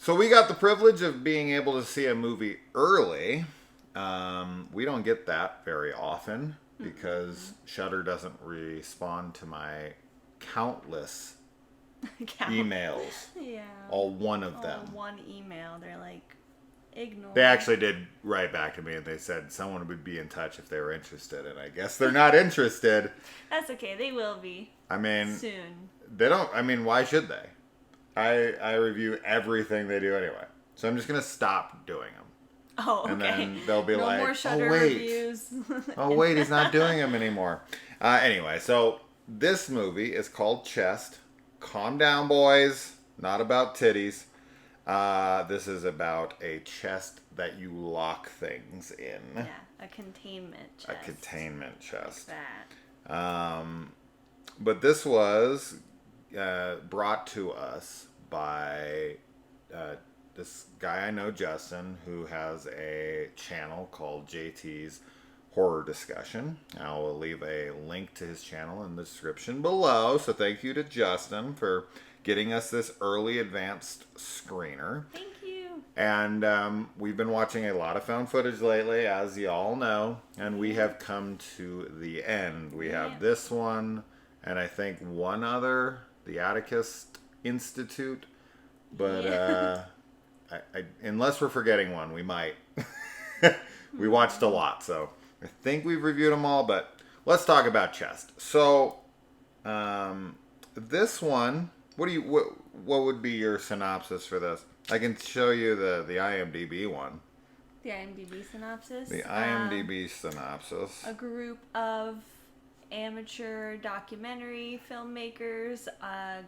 So we got the privilege of being able to see a movie early. We don't get that very often because Shudder doesn't respond to my countless emails. Yeah. All one of them. One email. They're like, ignore. They actually did write back to me and they said someone would be in touch if they were interested, and I guess they're not interested. That's okay. They will be. I mean, soon. They don't. I mean, why should they? I review everything they do anyway, so I'm just gonna stop doing them. Oh, okay. And then they'll be no like, more Shudder "Oh wait, reviews." oh wait, he's not doing them anymore." Anyway, so this movie is called Chest. Calm down, boys. Not about titties. This is about a chest that you lock things in. Yeah, a containment chest. A containment chest. Like that. But this was brought to us by this guy I know, Justin, who has a channel called JT's Horror Discussion. I will leave a link to his channel in the description below. So thank you to Justin for getting us this early advanced screener. Thank you. And we've been watching a lot of found footage lately, as you all know. And we have come to the end. We have this one, and I think one other, the Atticus Institute. But unless we're forgetting one, we might. We watched a lot, so I think we've reviewed them all. But let's talk about Chest. So this one, what would be your synopsis for this? I can show you the IMDb one. The IMDb synopsis? The IMDb synopsis. A group of amateur documentary filmmakers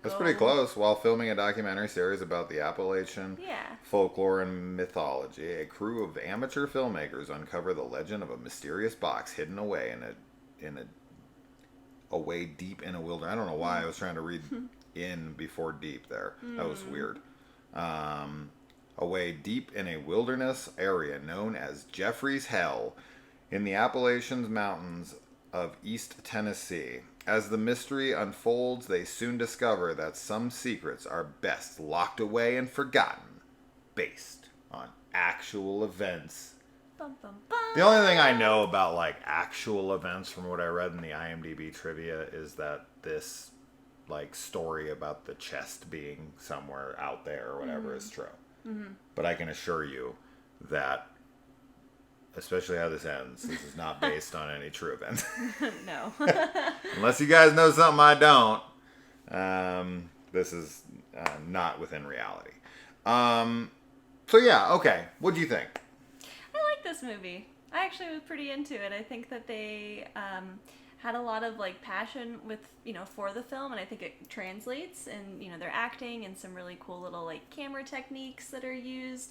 That's pretty close. While filming a documentary series about the Appalachian folklore and mythology, a crew of amateur filmmakers uncover the legend of a mysterious box hidden away away deep in a wilderness. I don't know why I was trying to read in before deep there. That was weird. Away deep in a wilderness area known as Jeffrey's Hell in the Appalachian Mountains of East Tennessee. As the mystery unfolds, they soon discover that some secrets are best locked away and forgotten, based on actual events. Bum, bum, bum. The only thing I know about like actual events from what I read in the IMDb trivia is that this like story about the chest being somewhere out there or whatever is true. Mm-hmm. But I can assure you that, especially how this ends, this is not based on any true events. No. Unless you guys know something I don't. This is not within reality. So yeah, okay. What do you think? I like this movie. I actually was pretty into it. I think that they had a lot of like passion with for the film, and I think it translates in their acting and some really cool little like camera techniques that are used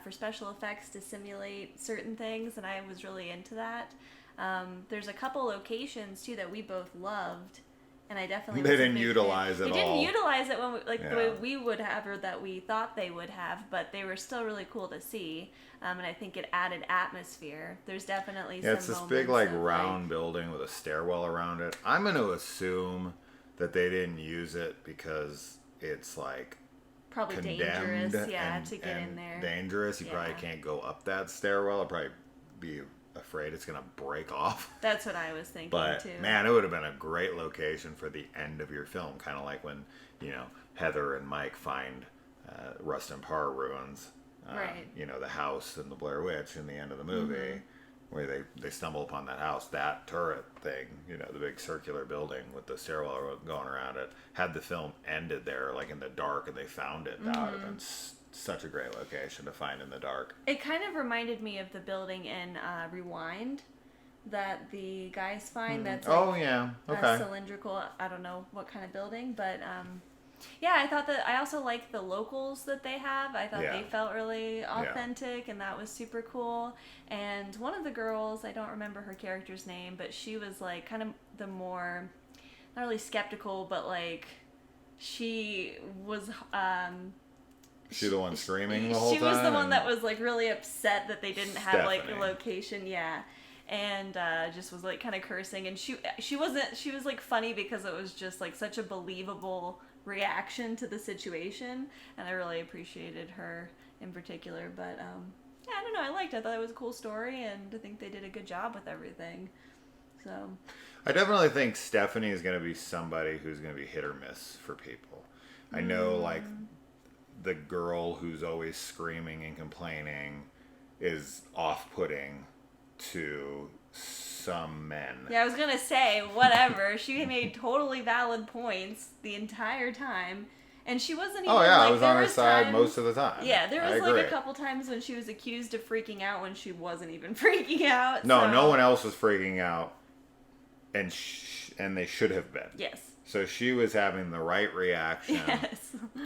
for special effects to simulate certain things, and I was really into that. There's a couple locations too that we both loved, and I definitely they didn't utilize it all. They didn't utilize it when the way we would have, or that we thought they would have, but they were still really cool to see. And I think it added atmosphere. There's definitely some it's this big round building with a stairwell around it. I'm going to assume that they didn't use it because it's like probably dangerous, to get in there. Dangerous. You probably can't go up that stairwell. I'd probably be afraid it's going to break off. That's what I was thinking too. But man, it would have been a great location for the end of your film, kind of like when Heather and Mike find Rustin Parr ruins. Right. The house in the Blair Witch in the end of the movie, where they stumble upon that house, that turret thing, the big circular building with the stairwell going around it. Had the film ended there, like in the dark, and they found it, that would have been such a great location to find in the dark. It kind of reminded me of the building in Rewind that the guys find. That's cylindrical. I don't know what kind of building, but I thought that I also liked the locals that they have. I thought they felt really authentic, and that was super cool. And one of the girls, I don't remember her character's name, but she was like kind of the more, not really skeptical, but like she was. She the one screaming the whole time? She was the one that was like really upset that they didn't have like a location. Yeah. And just was like kind of cursing, and she was like funny because it was just like such a believable reaction to the situation, and I really appreciated her in particular. But yeah, I don't know, I liked it. I thought it was a cool story, and I think they did a good job with everything. So I definitely think Stephanie is going to be somebody who's going to be hit or miss for people. I know, like, the girl who's always screaming and complaining is off-putting to some men. Yeah, I was gonna say, whatever. She made totally valid points the entire time, and she wasn't even. Oh yeah, like, I was on her side most of the time. Yeah, there was like a couple times when she was accused of freaking out when she wasn't even freaking out. No, so. No one else was freaking out, and they should have been. Yes. So she was having the right reaction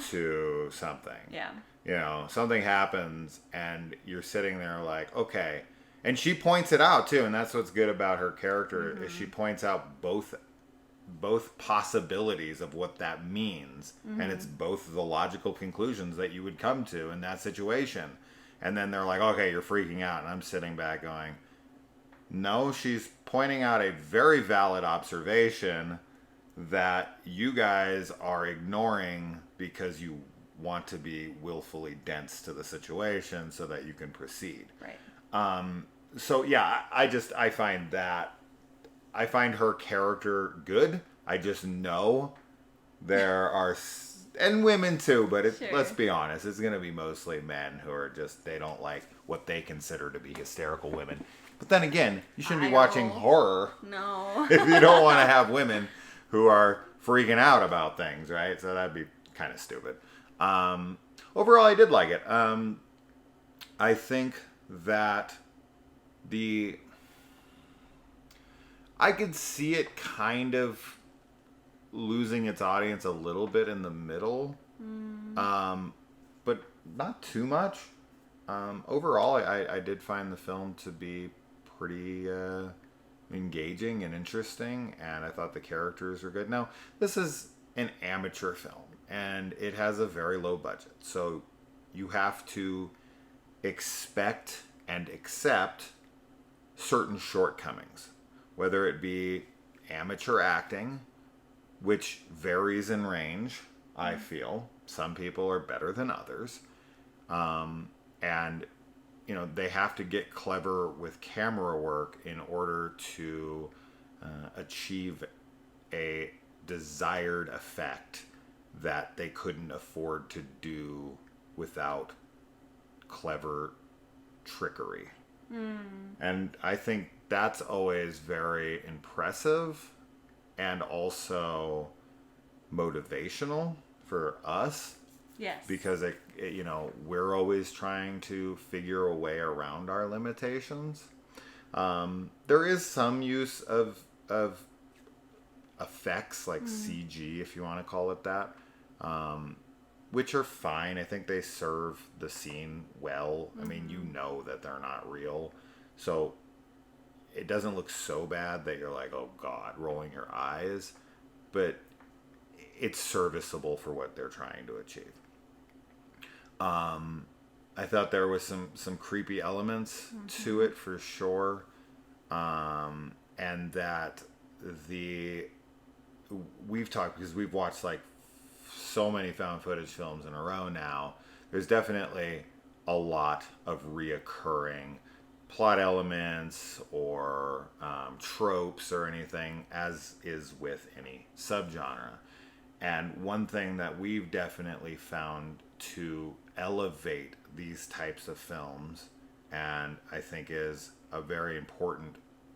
to something. Yeah. You know, something happens, and you're sitting there like, okay. And she points it out too, and that's what's good about her character is she points out both possibilities of what that means, and it's both the logical conclusions that you would come to in that situation. And then they're like, okay, you're freaking out, and I'm sitting back going, no, she's pointing out a very valid observation that you guys are ignoring because you want to be willfully dense to the situation so that you can proceed. Right. So yeah, I find her character good. I just know there are, and women too, but let's be honest, it's going to be mostly men who are just, they don't like what they consider to be hysterical women. But then again, you shouldn't be watching horror. No. If you don't want to have women who are freaking out about things, right? So that'd be kind of stupid. Overall, I did like it. I think that I could see it kind of losing its audience a little bit in the middle, but not too much. Overall, I did find the film to be pretty engaging and interesting, and I thought the characters were good. Now, this is an amateur film, and it has a very low budget, so you have to expect and accept certain shortcomings, whether it be amateur acting, which varies in range, I feel. Some people are better than others. And, you know, they have to get clever with camera work in order to achieve a desired effect that they couldn't afford to do without clever trickery. And I think that's always very impressive and also motivational for us. Yes. Because you know, we're always trying to figure a way around our limitations. There is some use of effects like CG, if you want to call it that, which are fine. I think they serve the scene well. I mean, you know that they're not real, so it doesn't look so bad that you're like, oh God, rolling your eyes, but it's serviceable for what they're trying to achieve. I thought there was some creepy elements to it for sure, and that we've talked, because we've watched like so many found footage films in a row now. There's definitely a lot of reoccurring plot elements or tropes or anything, as is with any subgenre. And one thing that we've definitely found to elevate these types of films, and I think is a very important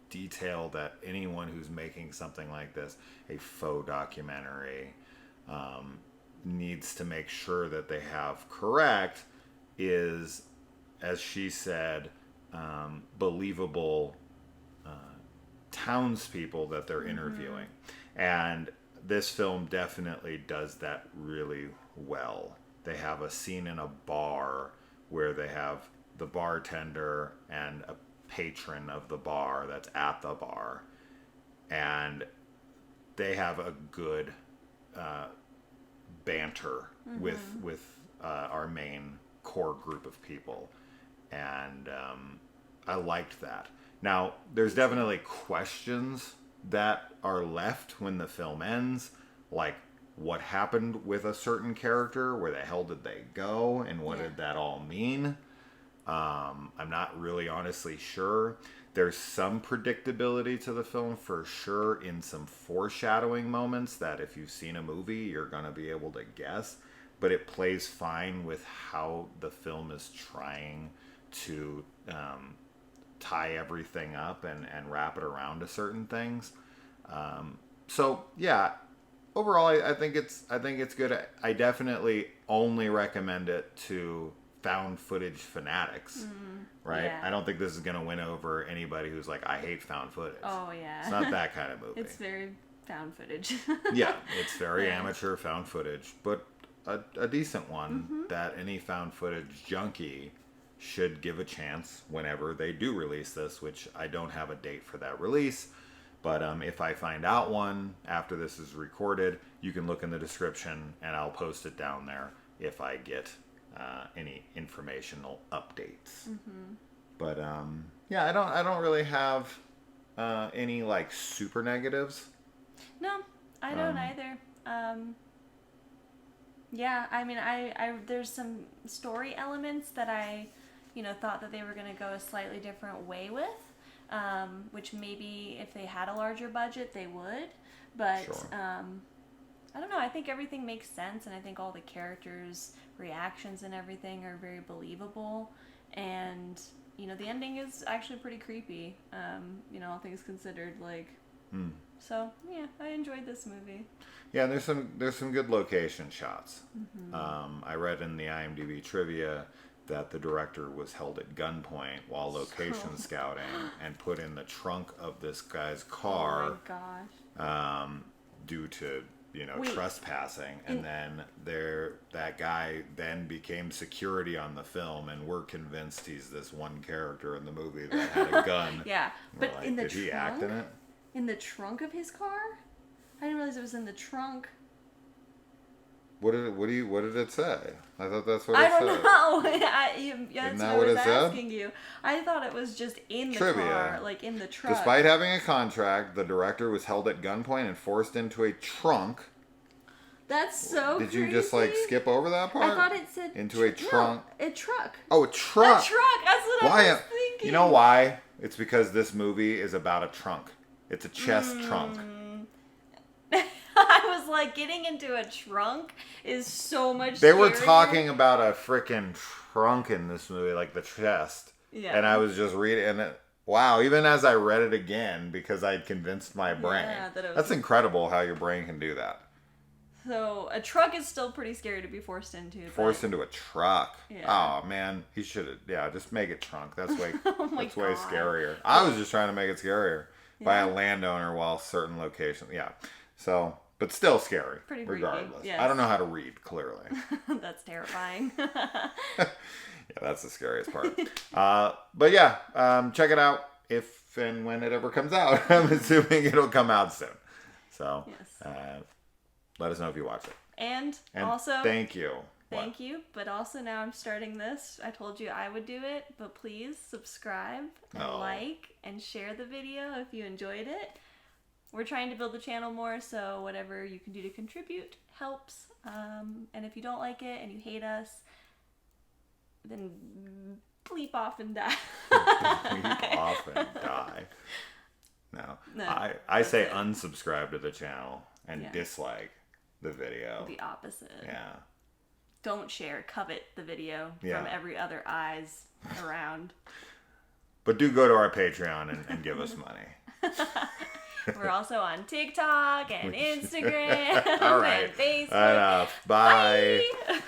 detail that anyone who's making something like this, a faux documentary, needs to make sure that they have correct, is, as she said, believable townspeople that they're interviewing. And this film definitely does that really well. They have a scene in a bar where they have the bartender and a patron of the bar that's at the bar, and they have a good banter with our main core group of people, and I liked that. Now, there's definitely questions that are left when the film ends, like, what happened with a certain character, where the hell did they go, and what did that all mean. I'm not really honestly sure. There's some predictability to the film for sure, in some foreshadowing moments that if you've seen a movie, you're going to be able to guess. But it plays fine with how the film is trying to tie everything up and wrap it around to certain things. So yeah, overall, I think it's good. I definitely only recommend it to found footage fanatics, right? Yeah. I don't think this is going to win over anybody who's like, I hate found footage. Oh, yeah. It's not that kind of movie. It's very found footage. Yeah, it's very amateur found footage, but a decent one that any found footage junkie should give a chance whenever they do release this, which I don't have a date for that release. But if I find out one after this is recorded, you can look in the description and I'll post it down there if I get any informational updates. But yeah, I don't really have any like super negatives. No, I don't either. Yeah, I mean, I there's some story elements that I, thought that they were going to go a slightly different way with, which maybe if they had a larger budget they would, but sure. I don't know, I think everything makes sense, and I think all the characters' reactions and everything are very believable, and the ending is actually pretty creepy, all things considered, like so yeah, I enjoyed this movie. Yeah, and there's some good location shots. I read in the IMDb trivia that the director was held at gunpoint while location scouting and put in the trunk of this guy's car. Oh my gosh. Due to trespassing, and then that guy then became security on the film, and we're convinced he's this one character in the movie that had a gun. Yeah, but like, in the did trunk? He act in it? In the trunk of his car? I didn't realize it was in the trunk. What did it say? I thought that's what it said. I don't know. That's what I was said? asking you. I thought it was just in the Trivia. car, like in the truck. Despite having a contract, the director was held at gunpoint and forced into a trunk. That's so Did crazy. you just like skip over that part? I thought it said into a trunk. No, a truck. Oh, a truck. A truck. That's what I was thinking. You know why? It's because this movie is about a trunk. It's a chest trunk. I was like, getting into a trunk is so much They scarier. were talking about a freaking trunk in this movie, like the chest. Yeah. And I was just reading, and wow, even as I read it again, because I'd convinced my brain. Yeah, That's incredible how your brain can do that. So, a truck is still pretty scary to be forced into. Forced into a truck. Yeah. Oh, man. He should have, just make it trunk. That's way, way scarier. I was just trying to make it scarier by a landowner while certain locations. Yeah. So, but still scary. Pretty regardless. Creepy. Yes. I don't know how to read, clearly. That's terrifying. Yeah, that's the scariest part. But yeah, check it out if and when it ever comes out. I'm assuming it'll come out soon. So, yes. Let us know if you watch it. And also, thank you. Thank you. But also now I'm starting this. I told you I would do it, but please subscribe and like and share the video if you enjoyed it. We're trying to build the channel more, so whatever you can do to contribute helps. And if you don't like it and you hate us, then bleep off and die. Bleep off and die. No. I say it. Unsubscribe to the channel and dislike the video. The opposite. Yeah. Don't share, covet the video from every other eyes around. But do go to our Patreon and give us money. We're also on TikTok and Instagram All right. and Facebook. Enough. Bye. Bye.